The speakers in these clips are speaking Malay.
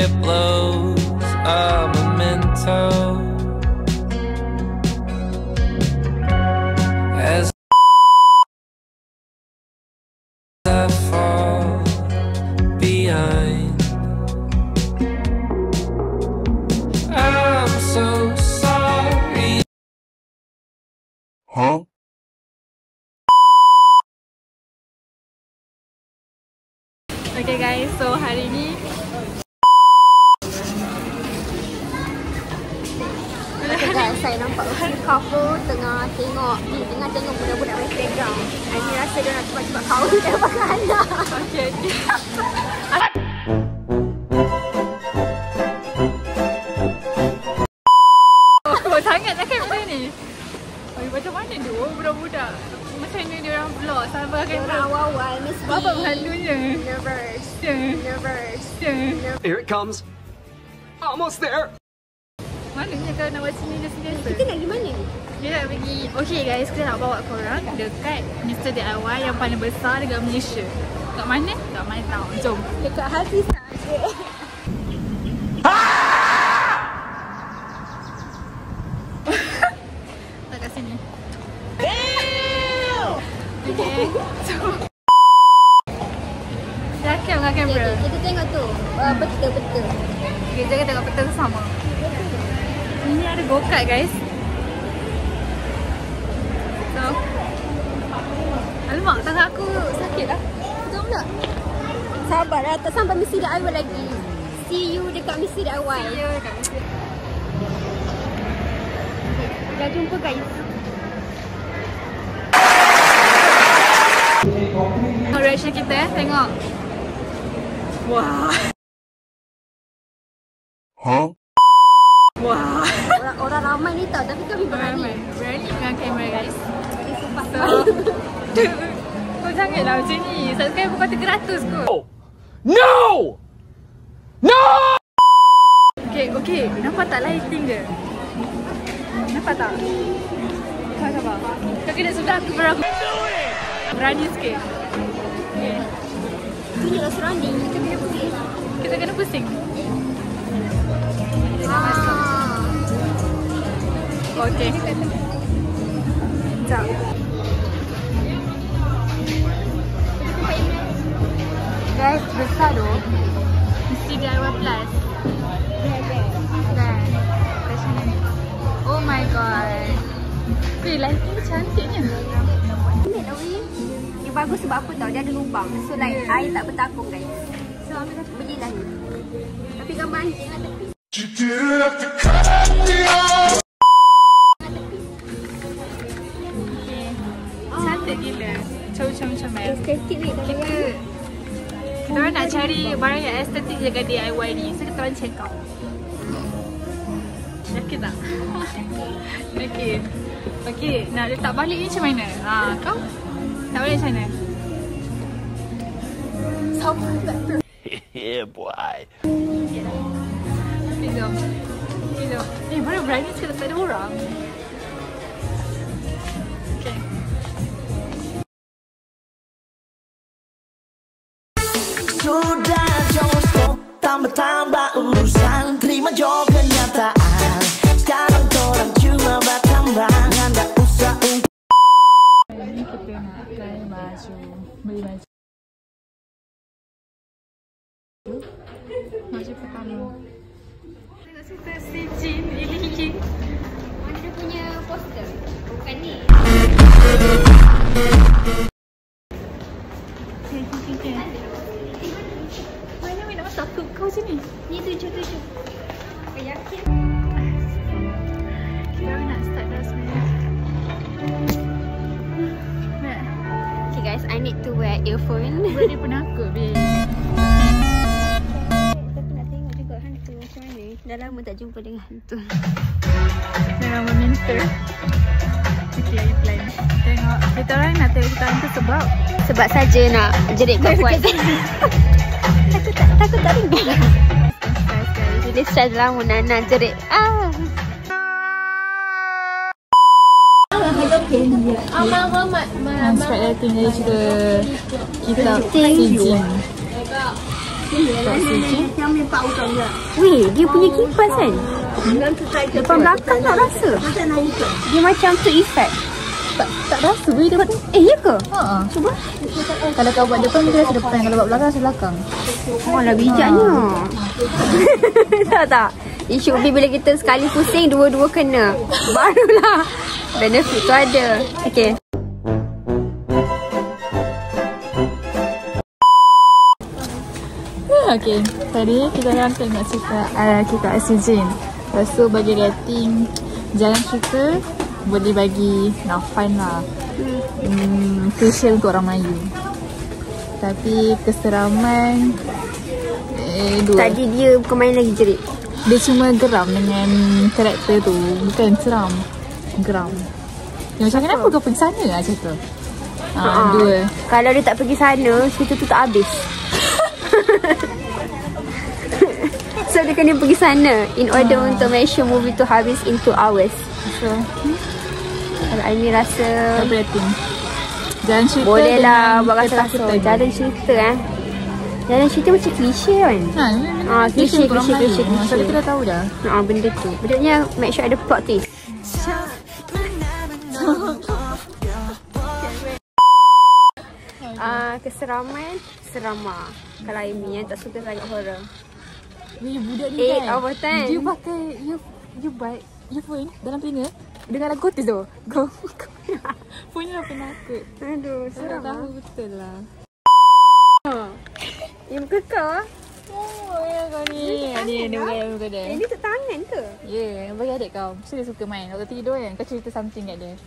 it blows a memento as I fall behind. I'm so sorry. Huh? Okay guys, so hari ni Okay guys, saya nampak couple tengah tengok budak-budak main playground. Ini rasa dia nak cepat-cepat kahwin dan pakai anak. okay. Oh, sangat lah kan benda ni. Macam mana tu budak-budak? Macam mana dia orang vlog sampai kamera Awal-awal mesti Bapak berhalunya. nervous. Here it comes. Almost there. Maknanya kalau nak buat sini dia sentiasa. Kita nak pergi mana ni? Dia nak pergi. Okay guys, kita nak bawa korang dekat Mr. DIY yang paling besar dekat Malaysia. Kat mana? Kat My Town. Jom. Dekat hati saja. Tak kat sini. Okay. So Silakan dengan kamera. Kita tengok tu. Peta-peta. Okay, jangan tengok peta sama. Ini ada go-kart guys. So alamak, tangan aku sakit lah. Betul tak? Sabar lah, tak sampai mesti DIY lagi. See you dekat mesti DIY. Ya, dekat Mr. Dah jumpa guys. Tengok reaction kita tengok. Wah. Huh? Wah. Orang ramai ni tau, tapi kami berani. Berani dengan kamera guys. Sumpah. So kau janganlah macam ni. Subscribe bukan 300 kot. No! No! Okay. Nampak tak lighting dia? Nampak tak? Sabar. Kau kena sebelah aku baru aku berani sikit. Okay. Tunjuklah surrounding, kita kena pergi. Kita kena pusing. Okay. Sekejap. Guys, besar tu. Mesti DIY Plus. Kan? Macam ni. Oh my god. Lighting cantiknya. Ini tau ni. Dia bagus sebab apa tau, dia ada lubang. So like air tak bertakung guys. So ambil satu pergilah ni. Tapi gambar anjing lah tepi. Cantik gila. Macam Estetik ni kalau yang kita orang nak cari barang yang estetik jaga DIY ni. So kita orang check out. Yakin tak? Yakin. Okay, nak letak balik ni macam mana? Kau? Tak balik macam mana? Yeah, boy. Okay, jom. Mana berani sekali tak ada orang? Okay. Sudah jauh stop, tambah-tambah urusan, terima jauh kenyataan. Sekarang korang cuma bertambah, nggak usah Ini kita nak try baju, beli baju. Baju pertama. Tengok cerita si Jin, Ili. mana dia punya poster. Bukan ni. Okay. Mana nak masuk kau sini? Ni 7. Kau yakin? Kita orang nak start dah sebenarnya. Okay guys, I need to wear earphone. Buat dia penakut, babe. Tapi nak tengok juga hantu macam mana. Dah lama tak jumpa dengan hantu. Jangan meminta. Okay, plan. Tengok, kita orang nak tengok kita hantu Sebab saja nak jerit kuat-kuat. Takut tak rindu. Jadi stress lama Nana jerit. Strike lighting dari cerita kita si Jin. Weh, dia punya kipas kan? Depan belakang tak rasa. Dia macam tu effect. Tak rasa weh dia. Ya ke? Cuba. Kalau kau buat depan dia rasa depan, kalau buat belakang rasa belakang. Lah bijaknya. Tak. It should be bila kita sekali pusing, dua-dua kena. Barulah benefit tu ada. Okay. Okay, tadi kita orang tengok cerita Oxygen. Lepas tu bagi rating, jalan cerita boleh bagi 8 lah. Crucial untuk orang Melayu. Tapi keseraman 2. Tadi dia bukan main lagi jerit. Dia cuma geram dengan karakter tu. Bukan seram, geram. Dia macam kenapa kau pergi sana lah macam tu. 2. Kalau dia tak pergi sana, cerita tu tak habis. So dia kena pergi sana in order untuk make sure movie tu habis in 2 hours. So kalau Aini rasa rating jalan cerita boleh lah buat rasa-rasa. Jalan cerita jalan cerita macam klise kan. Klise. Sebab kita dah tahu dah benda tu. Bedanya make sure ada plot twist. Keseraman serama. Kalau Amy yang tak suka sangat horror, budak dia 8 out of 10. Dia pakai earphone dalam telinga dengan lagu tu tu. Phone dah penakut. Aduh, Saya seram tahu lah. betul lah. Yang kekal. Oh ya kau ni. Ni bukan dia. Ini tak tangan ke? Ya, bagi adik kau. Mesti dia suka main. Waktu tidur kan, kau cerita something kat dia.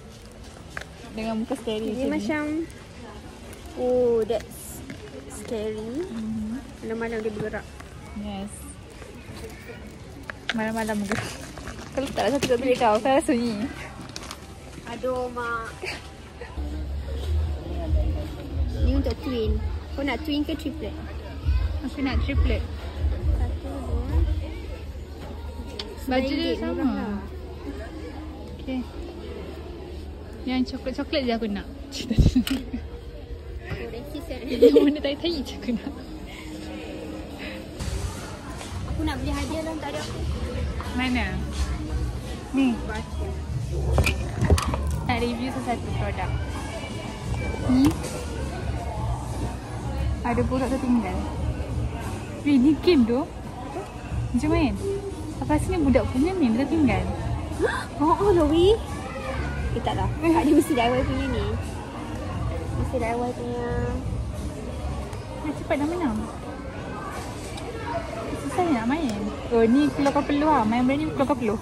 Dengan muka scary Dia macam oh, that's scary. Malam-malam dia bergerak. Yes. Malam-malam bergerak. Kalau tak rasa kat bilik kau, kan sunyi. Aduh, Mak. Ni untuk twin. Kau nak twin ke triplet? Aku nak triplet. 1, 2. Baju dia sama. Okay. Yang coklat-coklat je aku nak. Oh, racist kan? Yang warna tai-tai je aku nak. Aku nak beli hadiah dalam tak ada aku. Mana? Ni. Nak review sesuatu produk. Ni. Ada produk tertinggal. Ni game tu. Macam main. Apa rasanya budak punya ni tertinggal. Oh, Louis. Tak lah. Dia mesti DIY punya ni. Mesti DIY punya. Cepat dah menang. Susah nak main. Oh, ni keluar kau peluh lah. Main benda ni keluar kau peluh.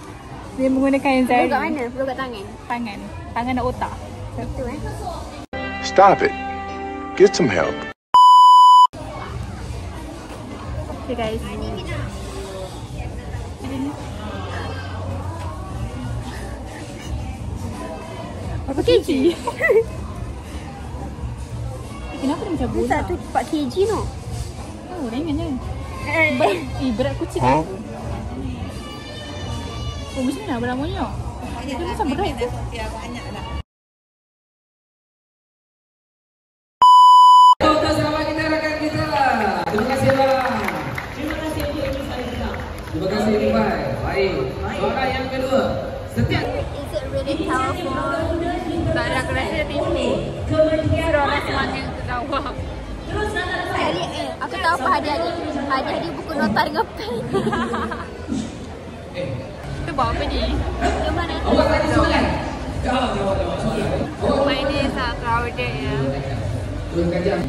Dia menggunakan Peluh jari. kat mana? Peluh kat tangan? Tangan. Tangan dan otak. Itu Stop it. Get some help. Okay guys. Apa kg? Kenapa dia macam bola? Satu 4 kg no? Oh, ringan je. Berat kucing Huh? aku. Oh, macam mana berat monyok? Dia macam berat tu. Untuk sahabat kita, rakan kita. Terima kasih bang. Terima kasih Ibai. Baik. Soalan yang kedua. Setiap Is it really powerful? Tak ada, aku rasa dia tipu. Suruh orang semangat untuk jawab. Sekali, aku tahu apa hadiah dia. Hadiah dia buku nota dengan pen. Tu bawa apa ni? Yang mana tu? awak tadi soalan. Jawab soalan. Rumah ini sangat crowded ya. Turun kajang.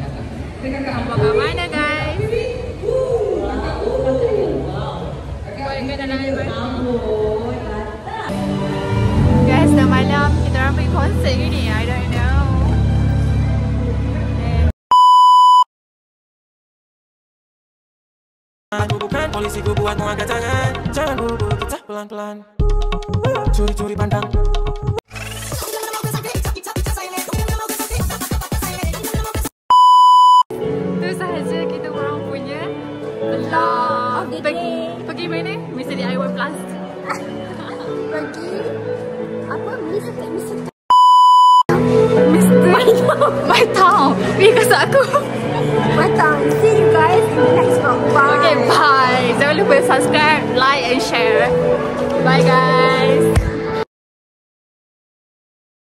Dengan Kak Abang. Kat mana guys? Boleh ke dalam air guys, dah malam kita orang pergi konsert ke ni? I don't know. Aku bukan polisi, ku buat angkat tangan. Jangan buru-buru, kita pelan-pelan. Curi-curi pandang. Itu sahaja kita orang punya vlog. Pergi mana? Mesti DIY Plus. Pergi apa? Mr. My town. Pergi kasut aku. My town. See you guys in the next vlog. Bye. subscribe, like and share. Bye guys.